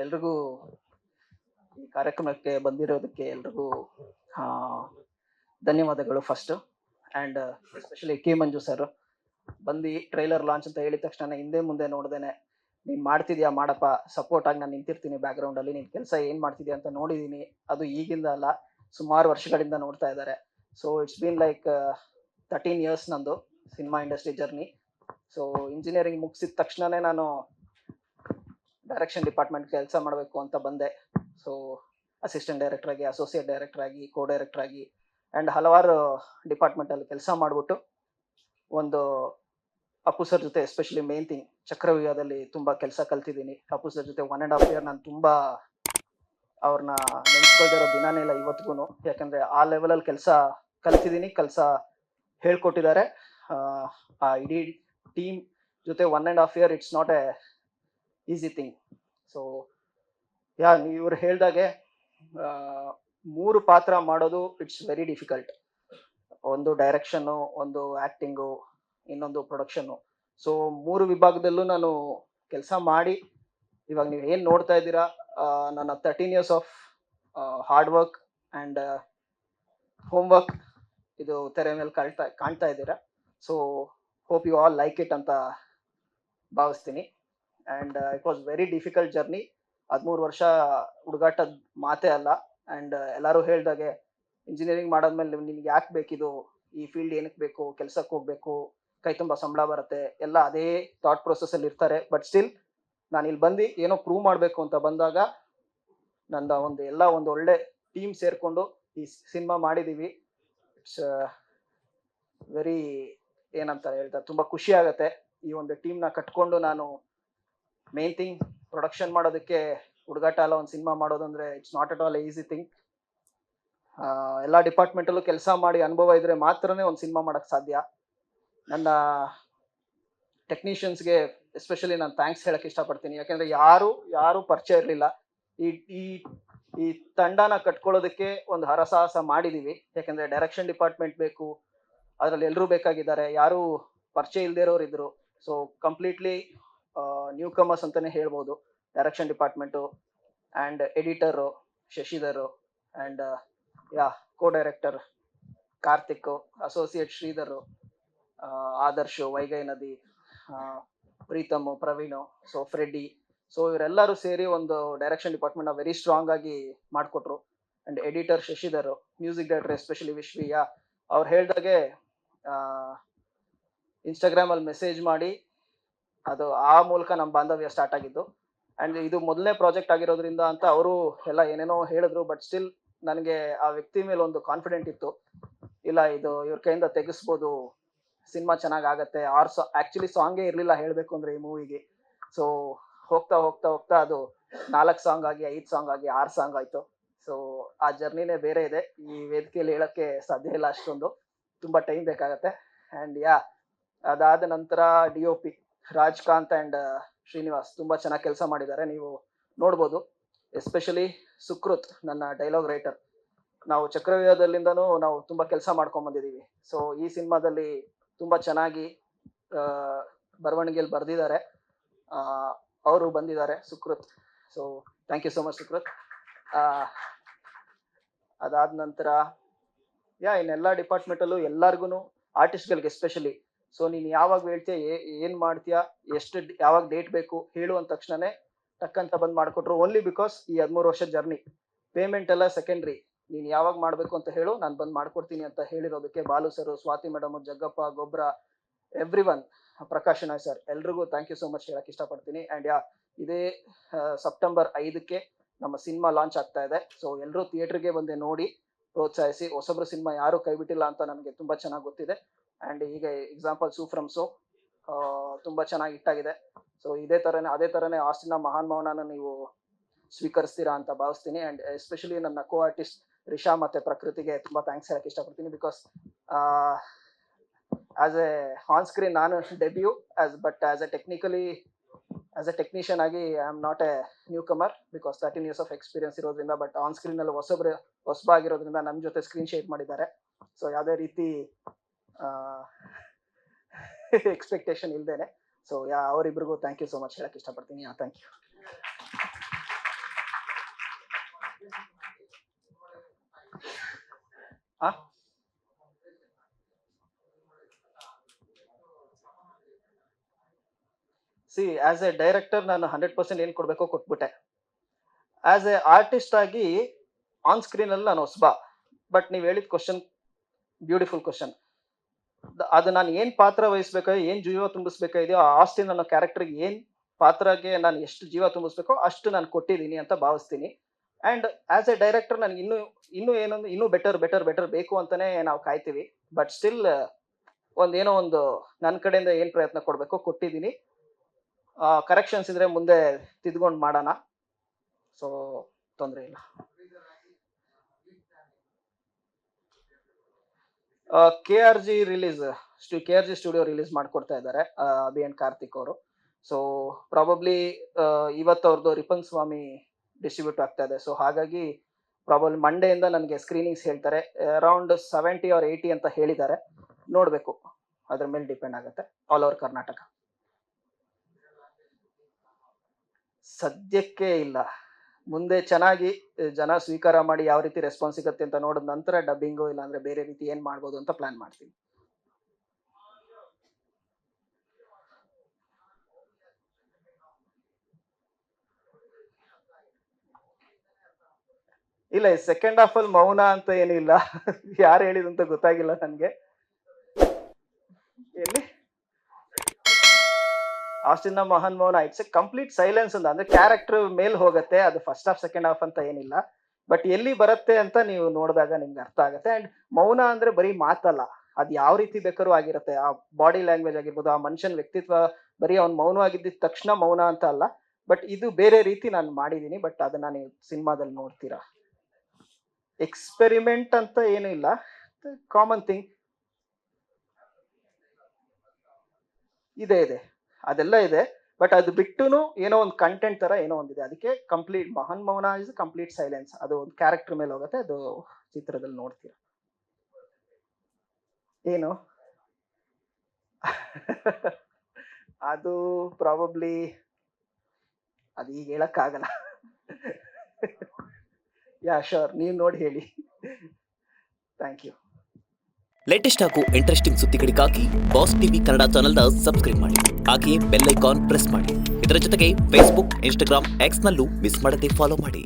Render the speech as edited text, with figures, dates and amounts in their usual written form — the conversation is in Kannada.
ಎಲ್ರಿಗೂ ಈ ಕಾರ್ಯಕ್ರಮಕ್ಕೆ ಬಂದಿರೋದಕ್ಕೆ ಎಲ್ರಿಗೂ ಆ, ಧನ್ಯವಾದಗಳು first. And especially K Manju sir ಬಂದು ಟ್ರೈಲರ್ ಲಾಂಚ್ ಅಂತ ಹೇಳಿದ ತಕ್ಷಣ ಹಿಂದೆ ಮುಂದೆ ನೋಡ್ದೇನೆ ನೀನು ಮಾಡ್ತಿದ್ಯಾ ಮಾಡಪ್ಪ, ಸಪೋರ್ಟ್ ಆಗಿ ನಾನು ನಿಂತಿರ್ತೀನಿ ಬ್ಯಾಕ್ಗ್ರೌಂಡಲ್ಲಿ, ನಿನ್ನ ಕೆಲಸ ಏನು ಮಾಡ್ತಿದ್ಯಾ ಅಂತ ನೋಡಿದ್ದೀನಿ. ಅದು ಈಗಿಂದ ಅಲ್ಲ, ಸುಮಾರು ವರ್ಷಗಳಿಂದ ನೋಡ್ತಾ ಇದ್ದಾರೆ. So it's been like 13 years ನಂದು cinema industry journey. So engineering ಮುಗಿಸಿದ ತಕ್ಷಣನೇ ನಾನು ಡೈರೆಕ್ಷನ್ ಡಿಪಾರ್ಟ್ಮೆಂಟ್ ಕೆಲಸ ಮಾಡಬೇಕು ಅಂತ ಬಂದೆ. ಸೊ ಅಸಿಸ್ಟೆಂಟ್ ಡೈರೆಕ್ಟರ್ ಆಗಿ, ಅಸೋಸಿಯೇಟ್ ಡೈರೆಕ್ಟರ್ ಆಗಿ, ಕೋ ಡೈರೆಕ್ಟರ್ ಆಗಿ ಆ್ಯಂಡ್ ಹಲವಾರು ಡಿಪಾರ್ಟ್ಮೆಂಟಲ್ಲಿ ಕೆಲಸ ಮಾಡಿಬಿಟ್ಟು ಒಂದು ಅಪ್ಪು ಸರ್ ಜೊತೆ ಎಸ್ಪೆಷಲಿ ಮೇನ್ ಥಿಂಗ್ ಚಕ್ರವ್ಯೂಹದಲ್ಲಿ ತುಂಬ ಕೆಲಸ ಕಲ್ತಿದ್ದೀನಿ. ಅಪ್ಪು ಸರ್ ಜೊತೆ 1.5 year ನಾನು ತುಂಬ ಅವ್ರನ್ನ ನೆನೆಸ್ಕೊಳ್ದಿರೋ ದಿನಾನೇ ಇಲ್ಲ ಇವತ್ತಿಗೂ. ಯಾಕಂದರೆ ಆ ಲೆವೆಲಲ್ಲಿ ಕೆಲಸ ಕಲ್ತಿದ್ದೀನಿ, ಕೆಲಸ ಹೇಳ್ಕೊಟ್ಟಿದ್ದಾರೆ. ಆ ಇಡೀ ಟೀಮ್ ಜೊತೆ 1.5 year it's not A easy thing. So ಇವ್ರು ಹೇಳ್ದಾಗೆ 3 ಪಾತ್ರ ಮಾಡೋದು ಇಟ್ಸ್ ವೆರಿ ಡಿಫಿಕಲ್ಟ್. ಒಂದು ಡೈರೆಕ್ಷನ್ನು, ಒಂದು ಆ್ಯಕ್ಟಿಂಗು, ಇನ್ನೊಂದು ಪ್ರೊಡಕ್ಷನ್ನು. ಸೊ 3 ವಿಭಾಗದಲ್ಲೂ ನಾನು ಕೆಲಸ ಮಾಡಿ ಇವಾಗ ನೀವು ಏನು ನೋಡ್ತಾ ಇದ್ದೀರಾ, ನನ್ನ 13 years of hard work and home work ಇದು ತೆರೆ ಮೇಲೆ ಕಾಣ್ತಾ ಇದ್ದೀರಾ. So hope you all like it ಅಂತ ಭಾವಿಸ್ತೀನಿ. And it was very difficult journey. 13 ವರ್ಷ ಹುಡುಗಾಟದ ಮಾತೇ ಅಲ್ಲ. ಆ್ಯಂಡ್ ಎಲ್ಲರೂ ಹೇಳ್ದಾಗೆ ಇಂಜಿನಿಯರಿಂಗ್ ಮಾಡಾದ್ಮೇಲೆ ನಿಮ್ಗೆ ಯಾಕೆ ಬೇಕಿದು, ಈ ಫೀಲ್ಡ್ ಏನಕ್ಕೆ ಬೇಕು, ಕೆಲ್ಸಕ್ಕೆ ಹೋಗಬೇಕು, ಕೈ ತುಂಬ ಸಂಬಳ ಬರುತ್ತೆ, ಎಲ್ಲ ಅದೇ ಥಾಟ್ ಪ್ರೊಸೆಸ್ಸಲ್ಲಿ ಇರ್ತಾರೆ. ಬಟ್ ಸ್ಟಿಲ್ ನಾನು ಇಲ್ಲಿ ಬಂದು ಏನೋ ಪ್ರೂವ್ ಮಾಡಬೇಕು ಅಂತ ಬಂದಾಗ ನಂದು ಒಂದು ಒಳ್ಳೆ ಟೀಮ್ ಸೇರಿಕೊಂಡು ಈ ಸಿನಿಮಾ ಮಾಡಿದ್ದೀವಿ. ಇಟ್ಸ್ ವೆರಿ ಏನಂತ ಹೇಳ್ತಾರೆ, ತುಂಬ ಖುಷಿ ಆಗುತ್ತೆ ಈ ಒಂದು ಟೀಮ್ನ ಕಟ್ಕೊಂಡು. ನಾನು ಮೇನ್ ಥಿಂಗ್ ಪ್ರೊಡಕ್ಷನ್ ಮಾಡೋದಕ್ಕೆ ಹುಡುಗಾಟ ಅಲ್ಲ, ಒಂದು ಸಿನಿಮಾ ಮಾಡೋದು ಅಂದರೆ it's not at all easy thing. ಎಲ್ಲ ಡಿಪಾರ್ಟ್ಮೆಂಟಲ್ಲೂ ಕೆಲಸ ಮಾಡಿ ಅನುಭವ ಇದ್ದರೆ ಮಾತ್ರನೇ ಒಂದು ಸಿನಿಮಾ ಮಾಡೋಕ್ಕೆ ಸಾಧ್ಯ. ನನ್ನ ಟೆಕ್ನಿಷಿಯನ್ಸ್ಗೆ ಎಸ್ಪೆಷಲಿ ನಾನು ಥ್ಯಾಂಕ್ಸ್ ಹೇಳಕ್ಕೆ ಇಷ್ಟಪಡ್ತೀನಿ. ಯಾಕೆಂದರೆ ಯಾರೂ ಪರಿಚಯ ಇರಲಿಲ್ಲ. ಈ ಈ ಈ ತಂಡನ ಕಟ್ಕೊಳ್ಳೋದಕ್ಕೆ ಒಂದು ಹರಸಾಹಸ ಮಾಡಿದ್ದೀವಿ. ಯಾಕೆಂದರೆ ಡೈರೆಕ್ಷನ್ ಡಿಪಾರ್ಟ್ಮೆಂಟ್ ಬೇಕು, ಅದರಲ್ಲಿ ಎಲ್ಲರೂ ಬೇಕಾಗಿದ್ದಾರೆ, ಯಾರೂ ಪರಿಚಯ ಇಲ್ಲದೇ ಇರೋರು ಇದ್ದರು. ಸೊ ಕಂಪ್ಲೀಟ್ಲಿ ನ್ಯೂ ಕಮರ್ಸ್ ಅಂತಲೇ ಹೇಳ್ಬೋದು direction department. And editor Shashidhar, and co director Karthik, associate Sridhar, Adarsh, Vaigai ನದಿ, Preetham, Praveen, so Freddy. So ಇವರೆಲ್ಲರೂ ಸೇರಿ ಒಂದು ಡೈರೆಕ್ಷನ್ ಡಿಪಾರ್ಟ್ಮೆಂಟ್ನ ವೆರಿ ಸ್ಟ್ರಾಂಗ್ ಆಗಿ ಮಾಡಿಕೊಟ್ರು. And editor Shashidhar, music director especially ವಿಶ್ವಿಯ, ಅವ್ರು ಹೇಳ್ದಾಗೆ ಇನ್ಸ್ಟಾಗ್ರಾಮಲ್ಲಿ ಮೆಸೇಜ್ ಮಾಡಿ ಅದು ಆ ಮೂಲಕ ನಮ್ಮ ಬಾಂಧವ್ಯ ಸ್ಟಾರ್ಟ್ ಆಗಿದ್ದು. ಆ್ಯಂಡ್ ಇದು ಮೊದಲನೇ ಪ್ರಾಜೆಕ್ಟ್ ಆಗಿರೋದ್ರಿಂದ ಅಂತ ಅವರು ಎಲ್ಲ ಏನೇನೋ ಹೇಳಿದ್ರು. ಬಟ್ ಸ್ಟಿಲ್ ನನಗೆ ಆ ವ್ಯಕ್ತಿ ಮೇಲೆ ಒಂದು ಕಾನ್ಫಿಡೆಂಟ್ ಇತ್ತು, ಇಲ್ಲ ಇದು ಇವ್ರ ಕೈಯಿಂದ ತೆಗೆಸ್ಬೋದು, ಸಿನಿಮಾ ಚೆನ್ನಾಗಾಗತ್ತೆ. ಆ್ಯಕ್ಚುಲಿ ಸಾಂಗೇ ಇರಲಿಲ್ಲ ಹೇಳಬೇಕು ಅಂದರೆ ಈ ಮೂವಿಗೆ. ಸೊ ಹೋಗ್ತಾ ಹೋಗ್ತಾ ಹೋಗ್ತಾ ಅದು 4 ಸಾಂಗ್ ಆಗಿ, 5 ಸಾಂಗ್ ಆಗಿ, 6 ಸಾಂಗ್ ಆಯಿತು. ಸೊ ಆ ಜರ್ನಿನೇ ಬೇರೆ ಇದೆ, ಈ ವೇದಿಕೆಯಲ್ಲಿ ಹೇಳೋಕ್ಕೆ ಸಾಧ್ಯ ಇಲ್ಲ, ಅಷ್ಟೊಂದು ತುಂಬ ಟೈಮ್ ಬೇಕಾಗತ್ತೆ. ಆ್ಯಂಡ್ ಅದಾದ ನಂತರ DOP ರಾಜ್ಕಾಂತ್ ಆ್ಯಂಡ್ ಶ್ರೀನಿವಾಸ್ ತುಂಬ ಚೆನ್ನಾಗಿ ಕೆಲಸ ಮಾಡಿದ್ದಾರೆ, ನೀವು ನೋಡ್ಬೋದು. ಎಸ್ಪೆಷಲಿ ಸುಕೃತ್, ನನ್ನ ಡೈಲಾಗ್ ರೈಟರ್. ನಾವು ಚಕ್ರವ್ಯೂಹದಲ್ಲಿಂದನೂ ನಾವು ತುಂಬ ಕೆಲಸ ಮಾಡ್ಕೊಂಡ್ಬಂದಿದ್ದೀವಿ. ಸೊ ಈ ಸಿನಿಮಾದಲ್ಲಿ ತುಂಬ ಚೆನ್ನಾಗಿ ಬರವಣಿಗೆಯಲ್ಲಿ ಬರೆದಿದ್ದಾರೆ. ಅವರು ಬಂದಿದ್ದಾರೆ Sukruth. So thank you so much Sukruth. ಅದಾದ ನಂತರ ಇನ್ನೆಲ್ಲ ಡಿಪಾರ್ಟ್ಮೆಂಟಲ್ಲೂ ಎಲ್ಲರಿಗೂ, ಆರ್ಟಿಸ್ಟ್ಗಳಿಗೆ ಎಸ್ಪೆಷಲಿ, ಸೊ ನೀನು ಯಾವಾಗ ಹೇಳ್ತೀಯ, ಏನು ಮಾಡ್ತೀಯ, ಯಾವಾಗ ಡೇಟ್ ಬೇಕು ಹೇಳು ಅಂದ ತಕ್ಷಣನೇ ಟಕ್ಕಂತ ಬಂದು ಮಾಡಿಕೊಟ್ರು. ಓನ್ಲಿ ಬಿಕಾಸ್ ಈ 13 ವರ್ಷದ ಜರ್ನಿ, ಪೇಮೆಂಟ್ ಎಲ್ಲ ಸೆಕೆಂಡ್ರಿ, ನೀನು ಯಾವಾಗ ಮಾಡಬೇಕು ಅಂತ ಹೇಳು, ನಾನು ಬಂದು ಮಾಡ್ಕೊಡ್ತೀನಿ ಅಂತ ಹೇಳಿರೋದಕ್ಕೆ ಬಾಲು ಸರು, ಸ್ವಾತಿ ಮೇಡಮು, ಜಗ್ಗಪ್ಪ, ಗೊಬ್ಬರ, ಎವ್ರಿ ಒನ್, ಪ್ರಕಾಶ್ ನಾಯ್ ಸರ್, ಎಲ್ರಿಗೂ ಥ್ಯಾಂಕ್ ಯು ಸೋ ಮಚ್ ಹೇಳಕ್ಕೆ ಇಷ್ಟಪಡ್ತೀನಿ. ಆ್ಯಂಡ್ ಇದೇ ಸೆಪ್ಟೆಂಬರ್ 5ಕ್ಕೆ ನಮ್ಮ ಸಿನಿಮಾ ಲಾಂಚ್ ಆಗ್ತಾ ಇದೆ. ಸೊ ಎಲ್ಲರೂ ಥಿಯೇಟ್ರಿಗೆ ಬಂದು ನೋಡಿ ಪ್ರೋತ್ಸಾಹಿಸಿ. ಹೊಸಬ್ರು ಸಿನಿಮಾ ಯಾರೂ ಕೈ ಬಿಟ್ಟಿಲ್ಲ ಅಂತ ನನಗೆ ತುಂಬ ಚೆನ್ನಾಗಿ ಗೊತ್ತಿದೆ. ಆ್ಯಂಡ್ ಈಗ ಎಕ್ಸಾಂಪಲ್ ಸೂ ಫ್ರಮ್ ಸೋ ತುಂಬ ಚೆನ್ನಾಗಿ ಹಿಟ್ಟಾಗಿದೆ. ಸೊ ಅದೇ ಥರನೇ ಆಸ್ಟಿನ ಮಹಾನ್ ಮೌನನ ನೀವು ಸ್ವೀಕರಿಸ್ತೀರಾ ಅಂತ ಭಾವಿಸ್ತೀನಿ. ಆ್ಯಂಡ್ ಎಸ್ಪೆಷಲಿ ನನ್ನ ಕೋ ಆರ್ಟಿಸ್ಟ್ ರಿಷಾ ಮತ್ತು ಪ್ರಕೃತಿಗೆ ತುಂಬ ಥ್ಯಾಂಕ್ಸ್ ಹೇಳಕ್ಕೆ ಇಷ್ಟಪಡ್ತೀನಿ. Because as a on screen ನಾನು debut, but as a technician ಆಗಿ I am not a new comer, because 13 years of experience ಇರೋದ್ರಿಂದ. ಬಟ್ ಆನ್ ಸ್ಕ್ರೀನಲ್ಲಿ ಹೊಸಬಾಗಿರೋದ್ರಿಂದ ನನ್ನ ಜೊತೆ ಸ್ಕ್ರೀನ್ ಶೇರ್ ಮಾಡಿದ್ದಾರೆ. ಸೊ ಯಾವುದೇ ರೀತಿ ಎಕ್ಸ್ಪೆಕ್ಟೇಷನ್ ಇಲ್ದೇನೆ. ಸೊ ಅವರಿಬ್ರಿಗೂ ಥ್ಯಾಂಕ್ ಯು ಸೋ ಮಚ್ ಹೇಳಕ್ಕೆ ಇಷ್ಟಪಡ್ತೀನಿ. Thank you. See as a director ನಾನು 100% ಏನು ಕೊಡಬೇಕೋ ಕೊಟ್ಬಿಟ್ಟೆ. ಆಸ್ ಎ ಆರ್ಟಿಸ್ಟ್ ಆಗಿ ಆನ್ ಸ್ಕ್ರೀನ್ ಅಲ್ಲಿ ನಾನು ಹೊಸಬ. ಬಟ್ ನೀವು ಹೇಳಿದ ಕ್ವಶನ್ ಬ್ಯೂಟಿಫುಲ್ ಕ್ವಶನ್. ಅದು ನಾನು ಏನ್ ಪಾತ್ರ ವಹಿಸ್ಬೇಕೋ, ಏನ್ ಜೀವ ತುಂಬಿಸ್ಬೇಕಾಗಿದೆಯೋ, ಆ ಆಸ್ಟಿನ್ ಅನ್ನೋ ಕ್ಯಾರೆಕ್ಟರ್ಗೆ ಏನ್ ಪಾತ್ರಗೆ ನಾನು ಎಷ್ಟು ಜೀವ ತುಂಬಿಸ್ಬೇಕೋ ಅಷ್ಟು ನಾನು ಕೊಟ್ಟಿದ್ದೀನಿ ಅಂತ ಭಾವಿಸ್ತೀನಿ. ಅಂಡ್ ಆಸ್ ಎ ಡೈರೆಕ್ಟರ್ ನನಗೆ ಇನ್ನೂ ಏನೊಂದು ಇನ್ನೂ ಬೆಟರ್ ಬೇಕು ಅಂತಾನೆ ನಾವು ಕಾಯ್ತೀವಿ. ಬಟ್ ಸ್ಟಿಲ್ ಏನೋ ಒಂದು ನನ್ನ ಕಡೆಯಿಂದ ಏನ್ ಪ್ರಯತ್ನ ಕೊಡಬೇಕೋ ಕೊಟ್ಟಿದ್ದೀನಿ. ಕರೆಕ್ಷನ್ಸ್ ಇದ್ರೆ ಮುಂದೆ ತಿದ್ಕೊಂಡು ಮಾಡೋಣ. ಸೊ ತೊಂದರೆ ಇಲ್ಲ. KRG ಸ್ಟುಡಿಯೋ ರಿಲೀಸ್ ಮಾಡ್ಕೊಡ್ತಾ ಇದ್ದಾರೆ ಅಭಿ ಅಂಡ್ ಕಾರ್ತಿಕ್ ಅವರು. ಸೊ ಪ್ರಾಬಬ್ಲಿ ಇವತ್ತು ಅವ್ರದ್ದು ರಿಪನ್ ಸ್ವಾಮಿ ಡಿಸ್ಟ್ರಿಬ್ಯೂಟ್ ಆಗ್ತಾ ಇದೆ. ಸೊ ಹಾಗಾಗಿ ಪ್ರಾಬಬ್ಲಿ ಮಂಡೆಯಿಂದ ನನಗೆ ಸ್ಕ್ರೀನಿಂಗ್ಸ್ ಹೇಳ್ತಾರೆ. ಅರೌಂಡ್ 70 or 80 ಅಂತ ಹೇಳಿದ್ದಾರೆ. ನೋಡ್ಬೇಕು, ಅದ್ರ ಮೇಲೆ ಡಿಪೆಂಡ್ ಆಗುತ್ತೆ. All over Karnataka. ಸದ್ಯಕ್ಕೆ ಇಲ್ಲ. ಮುಂದೆ ಚೆನ್ನಾಗಿ ಜನ ಸ್ವೀಕಾರ ಮಾಡಿ ಯಾವ ರೀತಿ ರೆಸ್ಪಾನ್ಸ್ ಸಿಗುತ್ತೆ ಅಂತ ನೋಡಿದ ನಂತರ ಡಬ್ಬಿಂಗು ಇಲ್ಲಾಂದ್ರೆ ಬೇರೆ ರೀತಿ ಏನ್ ಮಾಡ್ಬೋದು ಅಂತ ಪ್ಲಾನ್ ಮಾಡ್ತೀನಿ. ಇಲ್ಲ, ಸೆಕೆಂಡ್ ಹಾಫ್ ಅಲ್ಲಿ ಮೌನ ಅಂತ ಏನಿಲ್ಲ. ಯಾರು ಹೇಳಿದಂತ ಗೊತ್ತಾಗಿಲ್ಲ ನನ್ಗೆ. ಎಲ್ಲಿ ಆಸ್ಟಿನ್ ಮಹಾನ್ ಮೌನ, ಇಟ್ಸ್ ಎ ಕಂಪ್ಲೀಟ್ ಸೈಲೆನ್ಸ್ ಅಂತ. ಅಂದ್ರೆ ಕ್ಯಾರೆಕ್ಟರ್ ಮೇಲ್ ಹೋಗುತ್ತೆ. ಅದು ಫಸ್ಟ್ ಹಾಫ್ ಸೆಕೆಂಡ್ ಹಾಫ್ ಅಂತ ಏನಿಲ್ಲ. ಬಟ್ ಎಲ್ಲಿ ಬರುತ್ತೆ ಅಂತ ನೀವು ನೋಡಿದಾಗ ನಿಮ್ಗೆ ಅರ್ಥ ಆಗುತ್ತೆ. ಅಂಡ್ ಮೌನ ಅಂದ್ರೆ ಬರೀ ಮಾತಲ್ಲ, ಅದು ಯಾವ ರೀತಿ ಬೇಕಾದ್ರೂ ಆಗಿರುತ್ತೆ. ಆ ಬಾಡಿ ಲ್ಯಾಂಗ್ವೇಜ್ ಆಗಿರ್ಬೋದು, ಆ ಮನುಷ್ಯನ ವ್ಯಕ್ತಿತ್ವ, ಬರೀ ಅವ್ನು ಮೌನವಾಗಿದ್ದ ತಕ್ಷಣ ಮೌನ ಅಂತ ಅಲ್ಲ. ಬಟ್ ಇದು ಬೇರೆ ರೀತಿ ನಾನು ಮಾಡಿದೀನಿ. ಬಟ್ ಅದನ್ನ ನೀವು ಸಿನಿಮಾದಲ್ಲಿ ನೋಡ್ತೀರಾ. ಎಕ್ಸ್ಪೆರಿಮೆಂಟ್ ಅಂತ ಏನೂ ಇಲ್ಲ, ಕಾಮನ್ ಥಿಂಗ್ ಇದೆ, ಅದೆಲ್ಲ ಇದೆ. ಬಟ್ ಅದು ಬಿಟ್ಟುನು ಏನೋ ಒಂದು ಕಂಟೆಂಟ್ ತರ ಏನೋ ಒಂದಿದೆ. ಅದಕ್ಕೆ ಕಂಪ್ಲೀಟ್ ಮಹಾನ್ ಮೌನ ಇಸ್ ಕಂಪ್ಲೀಟ್ ಸೈಲೆನ್ಸ್. ಅದು ಒಂದು ಕ್ಯಾರೆಕ್ಟರ್ ಮೇಲೆ ಹೋಗುತ್ತೆ. ಅದು ಚಿತ್ರದಲ್ಲಿ ನೋಡ್ತೀರಾ. ಏನು ಅದು ಪ್ರಾಬಬ್ಲಿ ಅದು ಈಗ ಹೇಳಕ್ಕಾಗಲ್ಲ. ಯಾ ಶೋರ್, ನೀವು ನೋಡಿ ಹೇಳಿ. Thank you. ಲೇಟೆಸ್ಟ್ ಹಾಗೂ ಇಂಟ್ರೆಸ್ಟಿಂಗ್ ಸುದ್ದಿಗಳಿಗಾಗಿ ಬಾಸ್ ಟಿವಿ ಕನ್ನಡ ಚಾನೆಲ್ನ ಸಬ್ಸ್ಕ್ರೈಬ್ ಮಾಡಿ. ಹಾಗೆಯೇ ಬೆಲ್ ಐಕಾನ್ ಪ್ರೆಸ್ ಮಾಡಿ. ಇದರ ಜೊತೆಗೆ ಫೇಸ್ಬುಕ್, ಇನ್ಸ್ಟಾಗ್ರಾಮ್, ಎಕ್ಸ್ನಲ್ಲೂ ಮಿಸ್ ಮಾಡದೆ ಫಾಲೋ ಮಾಡಿ.